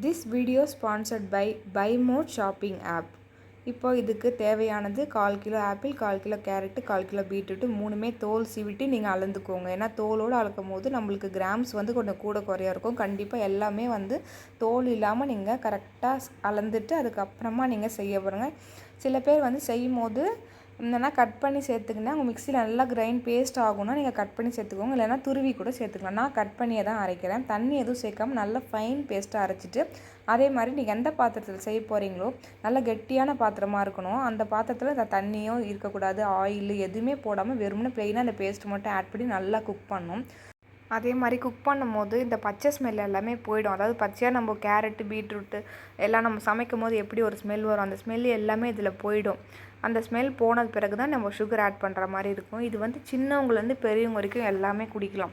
This video sponsored by Buy More Shopping app. இப்போ இதுக்கு தேவையானது 1/4 kilo apple, 1/4 kilo carrot, 1/4 kilo beetroot மூணுமே தோல் சீவிட்டு நீங்கள் அளந்துக்கோங்க. ஏன்னா தோலோடு அளக்கும் போது நம்மளுக்கு கிராம்ஸ் வந்து கொஞ்சம் கூட குறையா இருக்கும். கண்டிப்பாக எல்லாமே வந்து தோல் இல்லாமல் நீங்கள் கரெக்டாக அளந்துட்டு அதுக்கப்புறமா நீங்கள் செய்ய பாருங்க. சில பேர் வந்து செய்யும் போது இல்லைனா கட் பண்ணி சேர்த்துக்கினா உங்கள் மிக்சியில் நல்லா கிரைண்ட் பேஸ்ட் ஆகும்னா நீங்கள் கட் பண்ணி சேர்த்துக்கோங்க, இல்லைனா துருவி கூட சேர்த்துக்கலாம். நான் கட் பண்ணியே தான் அரைக்கிறேன். தண்ணி எதுவும் சேர்க்காம நல்லா ஃபைன் பேஸ்ட்டாக அரைச்சிட்டு அதே மாதிரி நீங்கள் எந்த பாத்திரத்தில் செய்ய போகிறீங்களோ நல்ல கெட்டியான பாத்திரமாக இருக்கணும். அந்த பாத்திரத்தில் இந்த தண்ணியோ இருக்கக்கூடாது, ஆயில் எதுவுமே போடாமல் வெறுமனே ப்ளெயினாக அந்த பேஸ்ட் மட்டும் ஆட் பண்ணி நல்லா குக் பண்ணணும். அதே மாதிரி குக் பண்ணும்போது இந்த பச்சை ஸ்மெல் எல்லாமே போயிடும். அதாவது பச்சையாக நம்ம கேரட்டு, பீட்ரூட்டு எல்லாம் நம்ம சமைக்கும் போது எப்படி ஒரு ஸ்மெல் வரும், அந்த ஸ்மெல் எல்லாமே இதில் போயிடும். அந்த ஸ்மெல் போனது பிறகு தான் நம்ம சுகர் ஆட் பண்ணுற மாதிரி இருக்கும். இது வந்து சின்னவங்கலேருந்து பெரியவங்க வரைக்கும் எல்லாமே குடிக்கலாம்.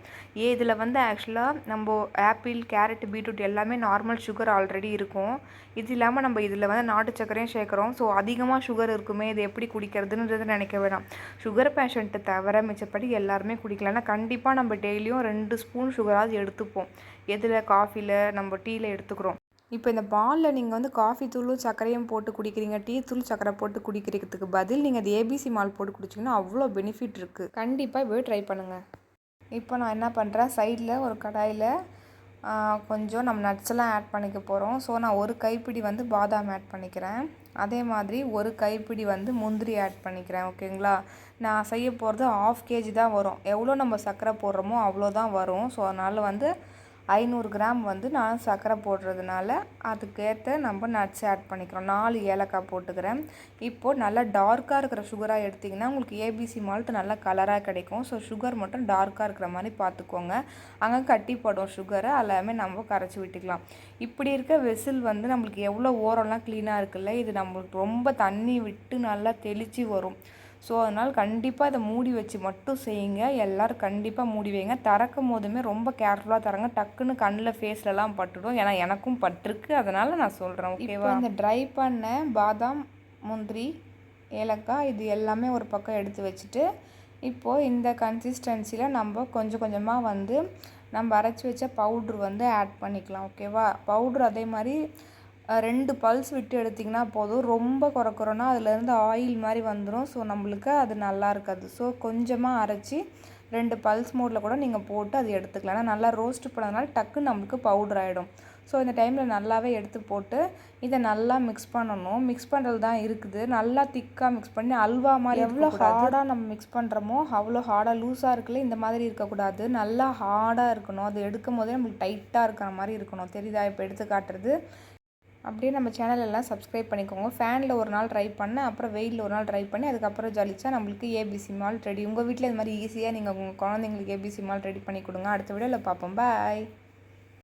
இதில் வந்து ஆக்சுவலாக நம்ம ஆப்பிள், கேரட், பீட்ரூட் எல்லாமே நார்மல் சுகர் ஆல்ரெடி இருக்கும். இது இல்லாமல் நம்ம இதில் வந்து நாட்டு சர்க்கரையும் சேர்க்குறோம். ஸோ அதிகமாக சுகர் இருக்குமே, இது எப்படி குடிக்கிறதுன்றது நினைக்க வேணாம். சுகர் பேஷண்ட்டை தவிர மிச்சப்படி எல்லாருமே குடிக்கலாம். ஆனால் கண்டிப்பாக நம்ம டெய்லியும் 2 ஸ்பூன் சுகராவது எடுத்துப்போம். எதில், காஃபியில், நம்ம டீயில் எடுத்துக்கிறோம். இப்போ இந்த பாலில் நீங்கள் வந்து காஃபி தூளும் சர்க்கரையும் போட்டு குடிக்கிறீங்க, டீ தூள் சர்க்கரை போட்டு குடிக்கிறதுக்கு பதில் நீங்கள் அது ஏபிசி மால் போட்டு குடிச்சிங்கன்னா அவ்வளோ பெனிஃபிட் இருக்குது. கண்டிப்பாக போய் ட்ரை பண்ணுங்கள். இப்போ நான் என்ன பண்ணுறேன், சைடில் ஒரு கடாயில் கொஞ்சம் நம்ம நட்ஸ் எல்லாம் ஆட் பண்ணிக்க போகிறோம். ஸோ நான் ஒரு கைப்பிடி வந்து பாதாம் ஆட் பண்ணிக்கிறேன். அதே மாதிரி ஒரு கைப்பிடி வந்து முந்திரி ஆட் பண்ணிக்கிறேன். ஓகேங்களா? நான் செய்ய போகிறது 1/2 kg தான் வரும். எவ்வளோ நம்ம சர்க்கரை போடுறோமோ அவ்வளோ தான் வரும். ஸோ அதனால் வந்து 500 கிராம் வந்து நான் சர்க்கரை போடுறதுனால அதுக்கேற்ற நம்ம நட்ஸ் ஆட் பண்ணிக்கிறோம். 4 ஏலக்காய் போட்டுக்கிறேன். இப்போது நல்லா டார்க்காக இருக்கிற சுகராக எடுத்திங்கன்னா உங்களுக்கு ஏபிசி மால்ட் நல்லா கலராக கிடைக்கும். ஸோ சுகர் மட்டும் டார்க்காக இருக்கிற மாதிரி பார்த்துக்கோங்க. அங்கே கட்டிப்படும் சுகரை எல்லாமே நம்ம கரைச்சி விட்டுக்கலாம். இப்படி இருக்க வெசில் வந்து நம்மளுக்கு எவ்வளோ ஓரம்லாம் க்ளீனாக இருக்குல்ல, இது நம்மளுக்கு ரொம்ப தண்ணி விட்டு நல்லா தெளித்து வரும். ஸோ அதனால் கண்டிப்பாக இதை மூடி வச்சு மட்டும் செய்யுங்க. எல்லோரும் கண்டிப்பாக மூடி வைங்க. திறக்கும் போதுமே ரொம்ப கேர்ஃபுல்லாக தரங்க. டக்குன்னு கண்ணில் ஃபேஸ்லலாம் பட்டுடும். ஏன்னா எனக்கும் பட்டிருக்கு, அதனால் நான் சொல்கிறேன். ஓகேவா? இந்த ட்ரை பண்ண பாதாம், முந்திரி, ஏலக்காய் இது எல்லாமே ஒரு பக்கம் எடுத்து வச்சுட்டு இப்போது இந்த கன்சிஸ்டன்சியில் நம்ம கொஞ்சம் கொஞ்சமாக வந்து நம்ம அரைச்சி வச்ச பவுட்ரு வந்து ஆட் பண்ணிக்கலாம். ஓகேவா? பவுட்ரு அதே மாதிரி 2 பல்ஸ் விட்டு எடுத்திங்கன்னா போதும். ரொம்ப குறைக்குறோன்னா அதுலேருந்து ஆயில் மாதிரி வந்துடும். ஸோ நம்மளுக்கு அது நல்லா இருக்காது. ஸோ கொஞ்சமாக அரைச்சி 2 பல்ஸ் மோடில் கூட நீங்கள் போட்டு அது எடுத்துக்கலாம். ஆனால் நல்லா ரோஸ்ட் பண்ணதுனால டக்குன்னு நம்மளுக்கு பவுடர் ஆகிடும். ஸோ இந்த டைமில் நல்லாவே எடுத்து போட்டு இதை நல்லா மிக்ஸ் பண்ணணும். மிக்ஸ் பண்ணுறது தான் இருக்குது. நல்லா திக்காக மிக்ஸ் பண்ணி அல்வா மாதிரி எவ்வளோ ஹார்டாக நம்ம மிக்ஸ் பண்ணுறோமோ அவ்வளோ ஹார்டாக லூஸாக இருக்குல்ல இந்த மாதிரி இருக்கக்கூடாது. நல்லா ஹார்டாக இருக்கணும். அது எடுக்கும் போதே நம்மளுக்கு டைட்டாக இருக்கிற மாதிரி இருக்கணும். தெரியுதா? இப்போ எடுத்து காட்டுறது. அப்படியே நம்ம சேனல் எல்லாம் சப்ஸ்கிரைப் பண்ணிக்கோங்க. ஃபேனில் ஒரு நாள் ட்ரை பண்ணேன், அப்புறம் வெயிலில் ஒரு நாள் ட்ரை பண்ணி அதுக்கப்புறம் ஜலிச்சா நம்மளுக்கு ஏபிசி மால்ட் ரெடி. உங்கள் வீட்டில் இது மாதிரி ஈஸியாக நீங்கள் உங்கள் குழந்தைங்களுக்கு ஏபிசி மால்ட் ரெடி பண்ணி கொடுங்க. அடுத்த வீடியோவில் பார்ப்போம். பாய்.